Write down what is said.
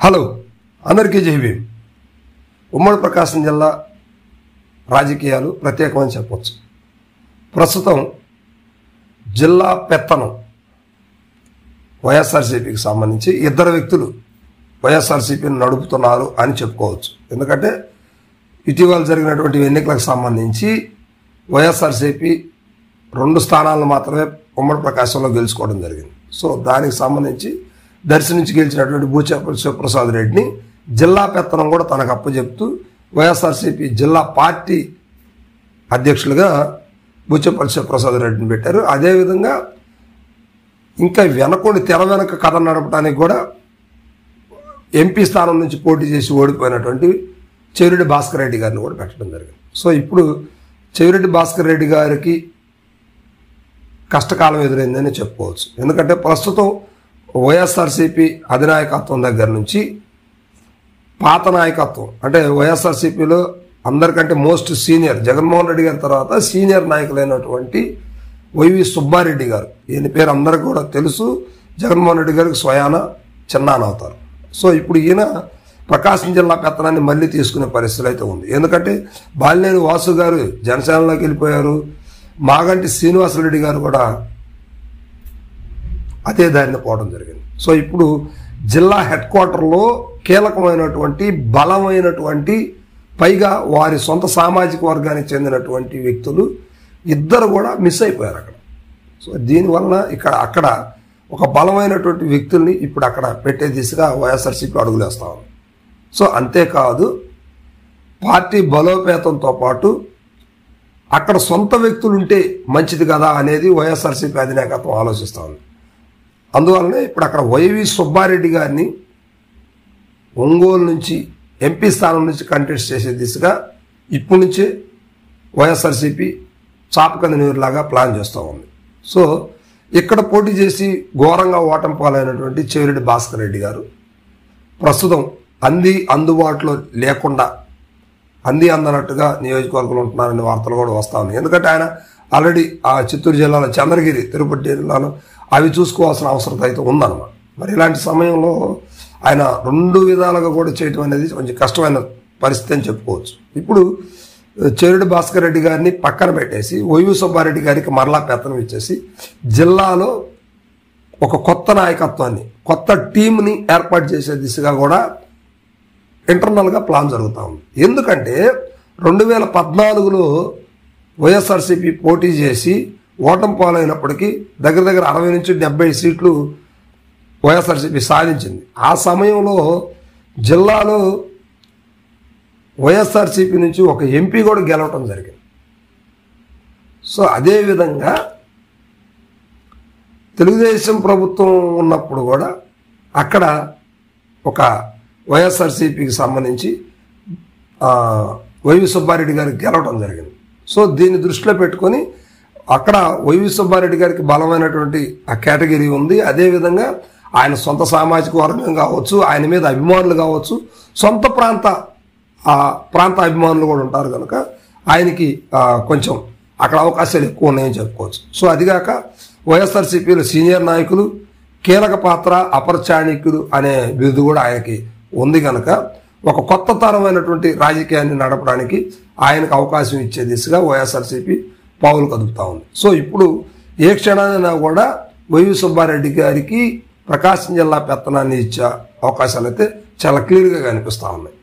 Hello అందరికీ జై భీమ్. ఉమ్మడి ప్రకాశం జిల్లా రాజకీయాలు ప్రత్యేకమని చెప్పవచ్చు. ప్రస్తుతం జిల్లా పెత్తనం వైఎస్ఆర్సీపీకి సంబంధించి ఇద్దరు వ్యక్తులు వైఎస్ఆర్సీపీని నడుపుతున్నారు అని చెప్పుకోవచ్చు. ఎందుకంటే ఇటీవల జరిగినటువంటి ఎన్నికలకు సంబంధించి వైఎస్ఆర్సీపీ 2 స్థానాలను మాత్రమే ఉమ్మడి ప్రకాశంలో గెలుచుకోవడం జరిగింది. సో దానికి సంబంధించి దర్శి నుంచి గెలిచినటువంటి బూచేపల్లి శివప్రసాద్ రెడ్డిని జిల్లా పెత్తనం కూడా తనకు అప్పచెప్తూ వైఎస్ఆర్సీపీ జిల్లా పార్టీ అధ్యక్షులుగా బూచేపల్లి శివప్రసాద్ రెడ్డిని పెట్టారు. అదేవిధంగా ఇంకా తెర వెనక కథ నడపడానికి కూడా ఎంపీ స్థానం నుంచి పోటీ చేసి ఓడిపోయినటువంటి చెవిరెడ్డి భాస్కర్ రెడ్డి గారిని కూడా పెట్టడం జరిగింది. సో ఇప్పుడు చెవిరెడ్డి భాస్కర్ రెడ్డి గారికి కష్టకాలం ఎదురైందని చెప్పుకోవచ్చు. ఎందుకంటే ప్రస్తుతం వైఎస్ఆర్సీపీ అధినాయకత్వం దగ్గర నుంచి పాత నాయకత్వం అంటే వైఎస్ఆర్సీపీలో అందరికంటే మోస్ట్ సీనియర్ జగన్మోహన్ రెడ్డి గారి తర్వాత సీనియర్ నాయకులైనటువంటి వైవి సుబ్బారెడ్డి గారు, ఈయన పేరు అందరికీ కూడా తెలుసు. జగన్మోహన్ రెడ్డి గారికి స్వయాన చిన్నాన్న అవుతారు. సో ఇప్పుడు ఈయన ప్రకాశం జిల్లా పెత్తనాన్ని మళ్ళీ తీసుకునే పరిస్థితి అయితే ఉంది. ఎందుకంటే బాలినేని వాసు గారు జనసేనలోకి వెళ్ళిపోయారు. మాగంటి శ్రీనివాసరెడ్డి గారు కూడా అదే దారిని పోవడం జరిగింది. సో ఇప్పుడు జిల్లా హెడ్ క్వార్టర్లో కీలకమైనటువంటి బలమైనటువంటి పైగా వారి సొంత సామాజిక వర్గానికి చెందినటువంటి వ్యక్తులు ఇద్దరు కూడా మిస్ అయిపోయారు అక్కడ. సో దీనివల్ల అక్కడ ఒక బలమైనటువంటి వ్యక్తుల్ని ఇప్పుడు అక్కడ పెట్టే దిశగా వైఎస్ఆర్సీపీ అడుగులేస్తా ఉంది. సో అంతేకాదు పార్టీ బలోపేతంతో పాటు అక్కడ సొంత వ్యక్తులుంటే మంచిది కదా అనేది వైఎస్ఆర్సీపీ అధినాయకత్వం ఆలోచిస్తూ ఉంది. అందువల్లనే ఇప్పుడు అక్కడ వైవి సుబ్బారెడ్డి గారిని ఒంగోలు నుంచి ఎంపీ స్థానం నుంచి కంటెస్ట్ చేసే దిశగా ఇప్పటి నుంచే వైఎస్ఆర్సీపీ చాపకంద నీరులాగా ప్లాన్ చేస్తూ ఉంది. సో ఇక్కడ పోటీ చేసి ఘోరంగా ఓటమి పాలైనటువంటి చెవిరెడ్డి భాస్కర్ రెడ్డి గారు ప్రస్తుతం అందుబాటులో లేకుండా అందనట్టుగా నియోజకవర్గంలో ఉంటున్నారనే వార్తలు కూడా వస్తూ ఉన్నాయి. ఎందుకంటే ఆయన ఆల్రెడీ ఆ చిత్తూరు జిల్లాలో చంద్రగిరి, తిరుపతి జిల్లాలో అవి చూసుకోవాల్సిన అవసరం అయితే ఉందన్నమాట. మరి ఇలాంటి సమయంలో ఆయన 2 విధాలుగా కూడా చేయటం అనేది కొంచెం కష్టమైన పరిస్థితి అని చెప్పుకోవచ్చు. ఇప్పుడు చెవిరెడ్డి భాస్కర్ రెడ్డి గారిని పక్కన పెట్టేసి వైవి సుబ్బారెడ్డి గారికి మరలా పెత్తనం ఇచ్చేసి జిల్లాలో ఒక కొత్త నాయకత్వాన్ని, కొత్త టీంని ఏర్పాటు చేసే దిశగా కూడా ఇంటర్నల్గా ప్లాన్ జరుగుతూ ఉంది. ఎందుకంటే 2014లో వైఎస్ఆర్సీపీ పోటీ చేసి ఓటమి పాలైనప్పటికీ దగ్గర 60 నుంచి 70 సీట్లు వైఎస్ఆర్సీపీ సాధించింది. ఆ సమయంలో జిల్లాలో వైఎస్ఆర్సీపీ నుంచి ఒక ఎంపీ కూడా గెలవటం జరిగింది. సో అదేవిధంగా తెలుగుదేశం ప్రభుత్వం ఉన్నప్పుడు కూడా అక్కడ ఒక వైఎస్ఆర్సీపీకి సంబంధించి వైవి సుబ్బారెడ్డి గారికి గెలవడం జరిగింది. సో దీన్ని దృష్టిలో పెట్టుకొని అక్కడ వైవి సుబ్బారెడ్డి గారికి బలమైనటువంటి ఆ కేటగిరీ ఉంది. అదేవిధంగా ఆయన సొంత సామాజిక వర్గం కావచ్చు, ఆయన మీద అభిమానులు కావచ్చు, సొంత ప్రాంత అభిమానులు కూడా ఉంటారు కనుక ఆయనకి కొంచెం అక్కడ అవకాశాలు ఎక్కువ ఉన్నాయని చెప్పుకోవచ్చు. సో అదిగాక వైఎస్ఆర్సీపీలో సీనియర్ నాయకులు, కీలక పాత్ర, అపరచాణిక్యులు అనే బిరుదు కూడా ఆయనకి ఉంది కనుక ఒక కొత్త తరమైనటువంటి రాజకీయాన్ని నడపడానికి ఆయనకు అవకాశం ఇచ్చే దిశగా వైఎస్ఆర్సీపీ పావులు కదుపుతా ఉంది. సో ఇప్పుడు ఏ క్షణానైనా కూడా వైవి సుబ్బారెడ్డి గారికి ప్రకాశం జిల్లా పెత్తనాన్ని ఇచ్చే అవకాశాలు అయితే చాలా క్లియర్గా కనిపిస్తూ ఉన్నాయి.